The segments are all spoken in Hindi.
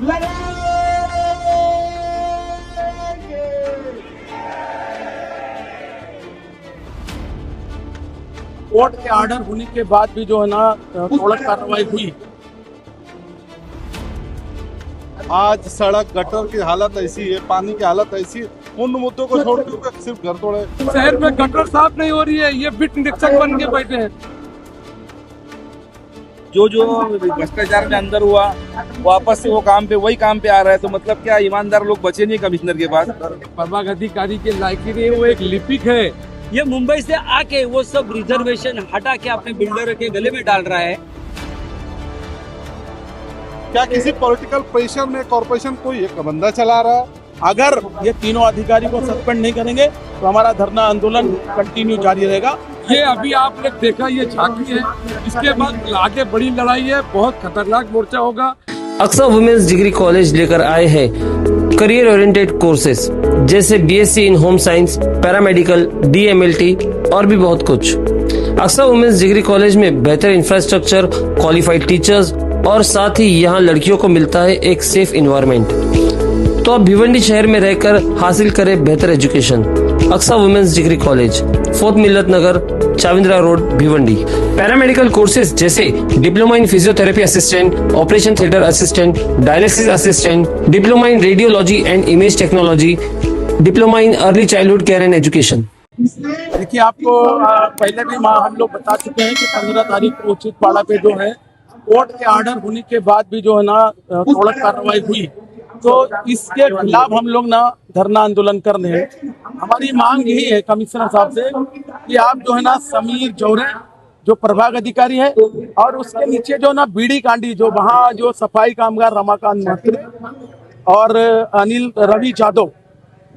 कोर्ट के ऑर्डर होने के बाद भी जो है ना थोड़ा कार्रवाई हुई। आज सड़क गटर की हालत ऐसी है, पानी की हालत ऐसी है, उन मुद्दों को छोड़ के सिर्फ घर तोड़े। शहर में गटर साफ नहीं हो रही है, ये बिट निरीक्षक बन के बैठे हैं। जो भ्रष्टाचार में अंदर हुआ वापस से वो काम पे वही काम पे आ रहा है, तो मतलब क्या ईमानदार लोग बचे नहीं कमिश्नर के पास। प्रभाग अधिकारी के लायकी नहीं, वो एक लिपिक है। ये मुंबई से आके वो सब रिजर्वेशन हटा के अपने बिल्डर के गले में डाल रहा है। क्या किसी पॉलिटिकल प्रेशर में कॉर्पोरेशन कोई एक बंदा चला रहा है? अगर ये तीनों अधिकारी को सस्पेंड नहीं करेंगे तो हमारा धरना आंदोलन कंटिन्यू जारी रहेगा। ये अभी आपने देखा, ये झांकी है, इसके बाद आगे बड़ी लड़ाई है, बहुत खतरनाक मोर्चा होगा। अक्सा वुमेन्स डिग्री कॉलेज लेकर आए हैं करियर ओरिएंटेड कोर्सेज जैसे BSc in home science, paramedical, DMLT और भी बहुत कुछ। अक्सा वुमेन्स डिग्री कॉलेज में बेहतर इंफ्रास्ट्रक्चर, क्वालिफाइड टीचर्स और साथ ही यहाँ लड़कियों को मिलता है एक सेफ इन्वायरमेंट। तो अब भिवंडी शहर में रहकर हासिल करें बेहतर education. Aqsa women's degree college, 4 Millat Nagar, Chavindra road, Bhiwandi. Paramedical courses जैसे diploma in physiotherapy assistant, operation theatre assistant, dialysis assistant, diploma in radiology and image technology, diploma in early childhood care and education. देखिए, आपको पहले भी हम लोग बता चुके हैं कि 15 तारीख को उचित पाड़ा पे जो है कोर्ट के ऑर्डर होने के बाद भी जो है ना थोड़ा कार्रवाई हुई, तो इसके खिलाफ हम लोग ना धरना आंदोलन कर रहे हैं। हमारी मांग यही है कमिश्नर साहब से कि आप जो है ना समीर जौरे जो प्रभाग अधिकारी है और उसके नीचे जो ना बीडी कांडी जो वहाँ जो सफाई कामगार रमाकांत महत्र और अनिल रवि जादव,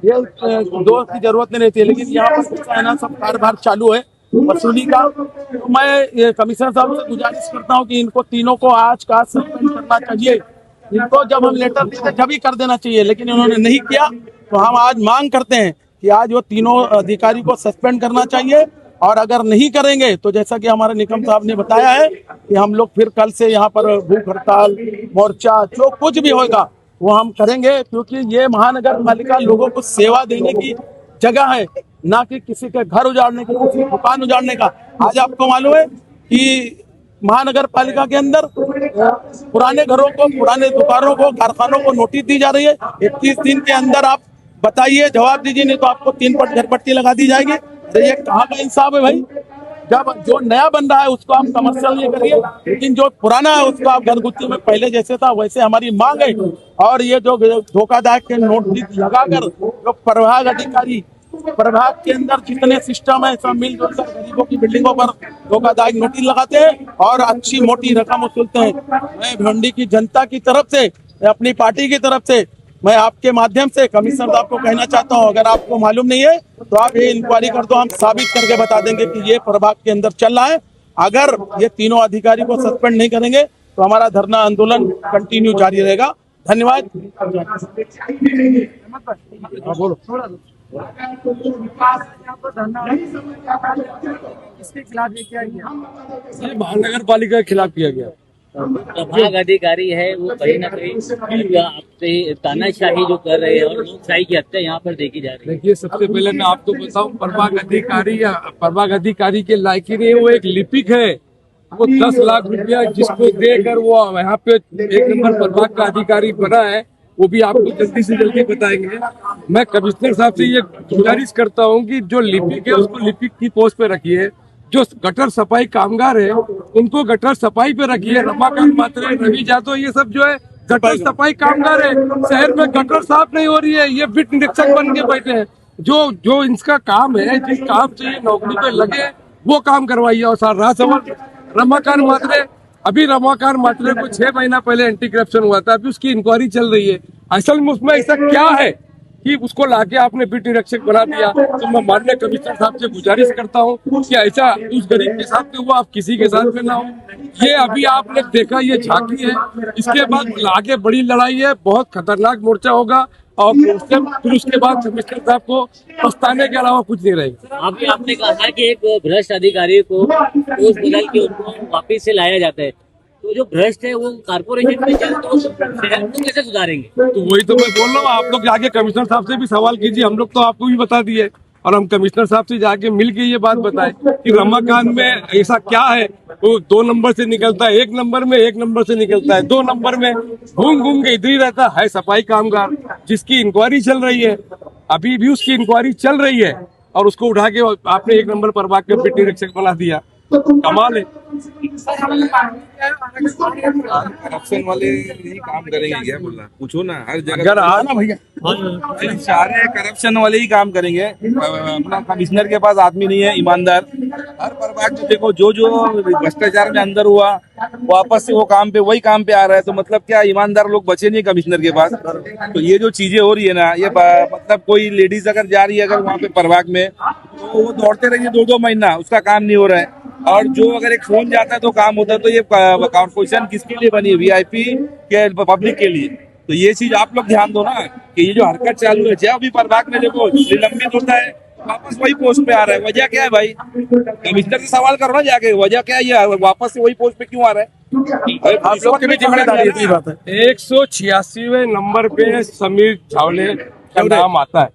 ये दो की जरूरत नहीं रहती है, लेकिन यहाँ पर है ना सब कारोबार चालू है वसूली का। तो मैं ये कमिश्नर साहब से गुजारिश करता हूँ कि इनको तीनों को आज का सस्पेंड करना चाहिए। इनको जब हम लेटर देते जब ही कर देना चाहिए, लेकिन उन्होंने नहीं किया, तो हम आज मांग करते हैं कि आज वो तीनों अधिकारी को सस्पेंड करना चाहिए। और अगर नहीं करेंगे तो जैसा कि हमारे निकम साहब ने बताया है कि हम लोग फिर कल से यहाँ पर भूख हड़ताल, मोर्चा, जो कुछ भी होगा वो हम करेंगे, क्योंकि ये महानगर पालिका लोगों को सेवा देने की जगह है, ना कि किसी के घर उजाड़ने की, किसी की दुकान उजाड़ने का। आज आपको मालूम है कि महानगर पालिका के अंदर पुराने घरों को, पुराने दुकानों को, कारखानों को नोटिस दी जा रही है। 21 दिन के अंदर आप बताइए, जवाब दीजिए, नहीं तो आपको 3 पट घरपट्टी लगा दी जाएगी। तो ये कहाँ का इंसाफ है भाई? जब जो नया बन रहा है उसको आप कमर्शियल ये करिए, लेकिन जो पुराना है उसको आप घरगुत्ती में पहले जैसे था वैसे हमारी मांग है। और ये जो धोखाधड़ी के नोटिस लगाकर जो प्रभाग अधिकारी, प्रभाग के अंदर जितने सिस्टम है सब मिलजुल कर गरीबों की बिल्डिंगों पर धोखाधड़ी नोटिस लगाते हैं और अच्छी मोटी रकम वसूलते हैं। मैं भिवंडी की जनता की तरफ से, अपनी पार्टी की तरफ से, मैं आपके माध्यम से कमिश्नर साहब को कहना चाहता हूं, अगर आपको मालूम नहीं है तो आप ये इंक्वायरी कर दो, हम साबित करके बता देंगे कि ये प्रभाग के अंदर चल रहा है। अगर ये तीनों अधिकारी को सस्पेंड नहीं करेंगे तो हमारा धरना आंदोलन कंटिन्यू जारी रहेगा। धन्यवाद। बोलो। इसके खिलाफ ये क्या किया? ये महानगर पालिका के खिलाफ किया गया। प्रभाग अधिकारी है वो कहीं ना कहीं आपसे तानाशाही जो कर रहे हैं और लोकशाही की हत्या यहाँ पर देखी जा रही है। देखिए, सबसे पहले मैं आपको बताऊं, प्रभाग अधिकारी के लायकी नहीं, वो एक लिपिक है। वो 10 लाख रुपया जिसको देकर वो यहाँ पे 1 नंबर प्रभाग का अधिकारी बना है, वो भी आपको जल्दी से जल्दी बताएंगे। मैं कमिश्नर साहब से ये गुजारिश करता हूँ कि जो लिपिक है उसको लिपिक की पोस्ट पे रखिए, जो गटर सफाई कामगार है उनको गटर सफाई पे रखिए। रमाकांत मात्रे, रवि जादव, ये सब जो है गटर सफाई कामगार है। शहर में गटर साफ नहीं हो रही है, ये बिट निरीक्षक बन के बैठे हैं। जो इनका काम है, जिस काम से ये नौकरी पे लगे वो काम करवाइए। और सर रमाकांत मात्रे, अभी रमाकांत मात्रे को 6 महीना पहले एंटी करप्शन हुआ था, अभी उसकी इंक्वायरी चल रही है। असल में उसमें ऐसा क्या है कि उसको लाके आपने बिट निरीक्षक बना दिया? तो मैं माननीय कमिश्नर साहब से गुजारिश करता हूँ कि ऐसा उस गरीब के साथ में हुआ, आप किसी के साथ में ना हो। ये अभी आपने देखा, ये झांकी है, इसके बाद आगे बड़ी लड़ाई है, बहुत खतरनाक मोर्चा होगा। और फिर उसके बाद कमिश्नर साहब को पछताने के अलावा कुछ नहीं रहेगा। आपने कहा कि एक भ्रष्ट अधिकारी को पोस्ट बदल के उनको वापिस से लाया जाता है, तो जो भ्रष्ट है वो कारपोरेशन में चले तो शहर को कैसे सुधारेंगे? तो वही तो मैं बोल रहा हूँ, आप लोग जाके कमिश्नर साहब से भी सवाल कीजिए। हम लोग तो आपको भी बता दिए, और हम कमिश्नर साहब से जाके मिल के ये बात बताए कि रमाकांत में ऐसा क्या है, वो 2 नंबर से निकलता है, 1 नंबर में 1 नंबर से निकलता है, 2 नंबर में घूम घूम के इधर ही रहता है सफाई कामगार, जिसकी इंक्वायरी चल रही है, अभी भी उसकी इंक्वायरी चल रही है, और उसको उठा के आपने 1 नंबर प्रभाग के पिट निरीक्षक बना दिया। कमाल है। करप्शन वाले ही काम करेंगे क्या? बोलना पूछो ना, हर जगह अगर आना भैया, सारे करप्शन वाले ही काम करेंगे। अपना कमिश्नर के पास आदमी नहीं है ईमानदार। हर प्रभाग में देखो, जो जो भ्रष्टाचार में अंदर हुआ वापस से वो काम पे वही काम पे आ रहा है। तो मतलब क्या ईमानदार लोग बचे नहीं कमिश्नर के पास? तो ये जो चीजें हो रही है ना, ये मतलब कोई लेडीज अगर जा रही है अगर वहाँ पे प्रभाग में, तो वो दौड़ते रहेंगे 2-2 महीना, उसका काम नहीं हो रहा है। और जो अगर एक फोन जाता है तो काम होता है। तो ये कॉर्पोरेशन किसके लिए बनी है? वीआईपी के पब्लिक के लिए। तो ये चीज आप लोग ध्यान दो ना, कि ये जो हरकत चालू है, जब भी प्रभाग में देखो निलंबित होता है वापस वही पोस्ट पे आ रहा है। वजह क्या है भाई? कमिश्नर से सवाल करो ना जाके, वजह क्या है ये वापस से वही पोस्ट पे क्यों आ रहा है? आप लोग की भी जिम्मेदारी है। बात है 186वें नंबर पे समीर झावले का नाम आता है।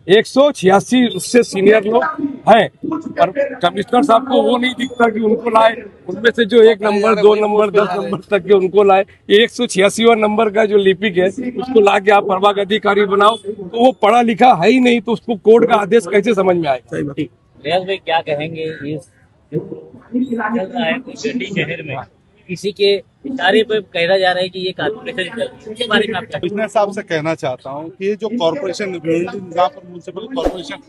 186 उससे सीनियर लोग हैं, पर कमिश्नर साहब को वो नहीं दिखता कि उनको लाए। उनमें से जो 1 नंबर 2 नंबर 10 नंबर तक के उनको लाए। 186वां नंबर का जो लिपिक है उसको ला के आप प्रभाग अधिकारी बनाओ, तो वो पढ़ा लिखा है ही नहीं, तो उसको कोर्ट का आदेश कैसे समझ में आए? रियाज भाई क्या कहेंगे इस जो चल रहा है गड्डी शहर में, किसी के इशारे पे कहा जा रहा है कि ये कारपोरेशन चल रही है, इसके बारे में आप क्या? कमिश्नर साहब से कहना चाहता हूँ कि ये जो कॉर्पोरेशन म्युनिसिपल कॉर्पोरेशन,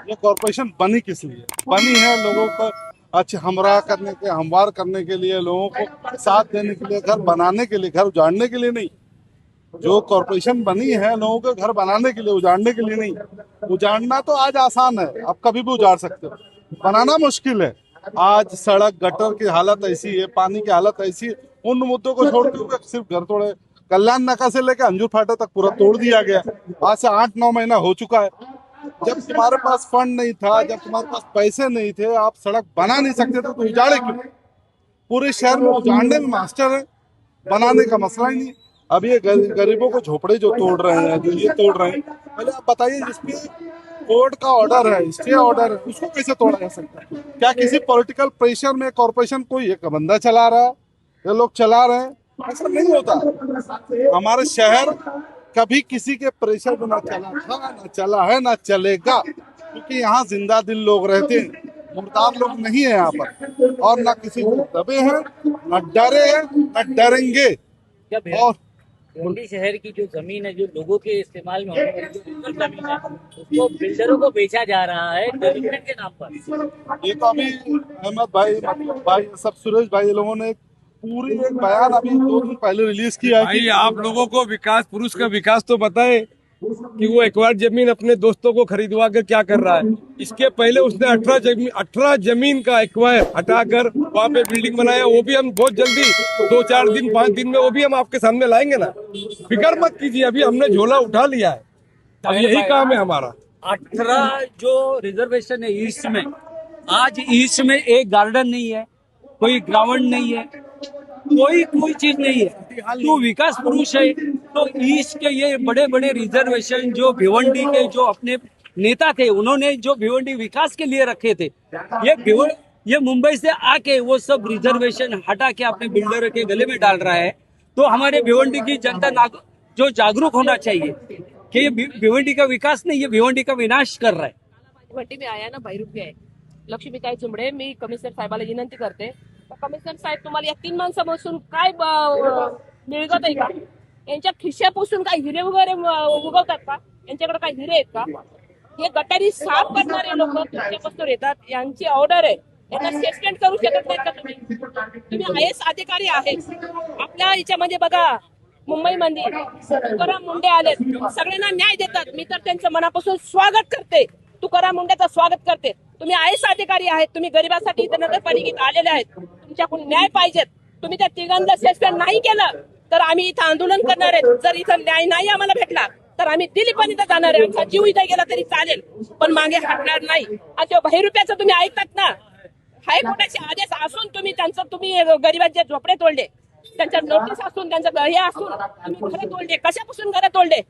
ये कॉर्पोरेशन बनी किस लिए? बनी है लोगों को अच्छा हमराह करने के, हमवार करने के लिए, लोगों को साथ देने के लिए, घर बनाने के लिए, घर उजाड़ने के लिए नहीं। जो कॉर्पोरेशन बनी है लोगों के घर बनाने के लिए, उजाड़ने के लिए नहीं। उजाड़ना तो आज आसान है, आप कभी भी उजाड़ सकते हो, बनाना मुश्किल है। आज सड़क गटर की हालत ऐसी है, पानी की हालत ऐसी है, उन मुद्दों को छोड़ के सिर्फ घर तोड़े। कल्याण नाका से लेकर अंजूर फाटा तक पूरा तोड़ दिया गया। आज से 8-9 महीना हो चुका है। जब तुम्हारे पास फंड नहीं था, जब तुम्हारे पास पैसे नहीं थे, आप सड़क बना नहीं सकते थे, तो उजाड़े क्यों? पूरे शहर में उजाड़ने में मास्टर है, बनाने का मसला ही नहीं। अब ये गरीबों को झोपड़े जो तोड़ रहे हैं, जो ये तोड़ रहे हैं, पहले आप बताइए, जिसपे कोर्ट का ऑर्डर है, स्टे ऑर्डर है, उसको कैसे तोड़ा जा सकता है? क्या किसी पॉलिटिकल प्रेशर में कॉर्पोरेशन कोई एक बंदा चला रहा है, ये लोग चला रहे हैं? ऐसा नहीं होता। हमारे शहर कभी किसी के प्रेशर में ना चला था, ना चला है, ना चलेगा, क्योंकि यहाँ जिंदा दिल लोग रहते हैं, मुर्दार लोग नहीं है यहाँ पर। और ना किसी को दबे हैं, ना डरे हैं, ना डरेंगे। और भिवंडी शहर की जो जमीन है, जो लोगों के इस्तेमाल में होने वाली जो रिजर्व जमीन है, उसको बिल्डरों को बेचा जा रहा है डेवलपमेंट के नाम पर। ये तो अभी अहमद भाई, मतलब भाई, सब सुरेश भाई, ये लोगों ने पूरी एक बयान अभी 2 दिन पहले रिलीज किया है। भाई आप लोगों को विकास पुरुष का विकास तो बताए कि वो एक्वायर जमीन अपने दोस्तों को खरीदवा कर क्या कर रहा है। इसके पहले उसने 18 जमीन का एक्वायर हटाकर वहाँ पे बिल्डिंग बनाया। वो भी हम बहुत जल्दी 2-4 दिन 5 दिन में वो भी हम आपके सामने लाएंगे ना, फिक्र मत कीजिए। अभी हमने झोला उठा लिया है, अब यही काम है हमारा। 18 जो रिजर्वेशन है ईस्ट में, आज ईस्ट में एक गार्डन नहीं है, कोई ग्राउंड नहीं है, कोई चीज नहीं है। तो विकास पुरुष है, तो ईस्ट के ये बड़े बड़े रिजर्वेशन जो भिवंडी के जो अपने नेता थे, उन्होंने जो भिवंडी विकास के लिए रखे थे, ये मुंबई से आके वो सब रिजर्वेशन हटा के अपने बिल्डर के गले में डाल रहा है। तो हमारे भिवंडी की जनता जो जागरूक होना चाहिए कि ये भिवंडी का विकास नहीं, ये भिवंडी का विनाश कर रहा है। भिवंडी में आया ना भैरुपी आहे, लक्ष्मीताई चुंबडे, मी कमिशनर साहेबाला विनंती करते, कमिशनर साहेब तुम्हाला या 3 माणसापासून काय मिळगत आहे का? यांच्या खिशापासून काय हिरे वगैरे उगवतात का? यांच्याकडे काय हिरे आहेत का? हे गटारी साफ करणारे लोक तुमच्यापासून येतात, यांची ऑर्डर आहे, यांना सस्पेंड करू शकत नाहीत का तुम्ही? तुम्ही IAS अधिकारी आहेत. आपल्या याच्यामध्ये बघा, मुंबईमध्ये तुकाराम मुंडे आलेत, सगळ्यांना न्याय देतात. मी तर त्यांचं मनापासून स्वागत करते, तुकाराम मुंडेचं स्वागत करते. तुम्ही IAS अधिकारी आहेत, तुम्ही गरिबासाठी इथं नगरपालिकेत आलेले आहेत, तुमच्याकडून न्याय पाहिजेत. तुम्ही त्या तिघांना सस्पेंड नाही केलं तर आम्ही इथं आंदोलन करणार आहेत. जर इथं न्याय नाही आम्हाला भेटला तर आम्ही दिल्लीपर्यंत इथं जाणार आहे. आमचा जीव इथं गेला तरी चालेल, पण मागे हटणार नाही. आणि ₹1000 तुम्ही ऐकतात ना, हायकोर्टाचे आदेश असून तुम्ही गरिबांचे झोपडे तोडले. त्यांच्या नोटीस असून त्यांचं हे असून तुम्ही घरं तोडले. कशापासून घरं तोडले?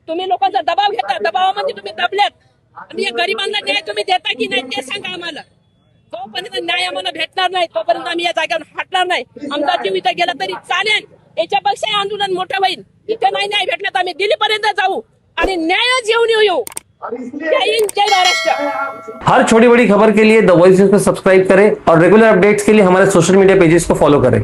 तुम्ही लोकांचा दबाव घेता, दबावामध्ये तुम्ही दबल्यात. आणि या गरिबांना न्याय तुम्ही देता की नाही ते सांगा आम्हाला. जोपर्यंत न्याय आम्हाला भेटणार नाही तोपर्यंत आम्ही या जागेवर हटणार नाही. आमचा जीव इथं गेला तरी चालेल. याच्यापेक्षा आंदोलन मोठं होईल. इथे नाही न्याय भेटला तर आम्ही दिल्लीपर्यंत जाऊ आणि न्यायच घेऊन येऊ. जय हिंद, जय महाराष्ट्र. हर छोटी बड़ी खबर के लिए द वॉइस को सब्सक्राइब करें और रेगुलर अपडेट्स के लिए हमारे सोशल मीडिया पेजेस को फॉलो करें.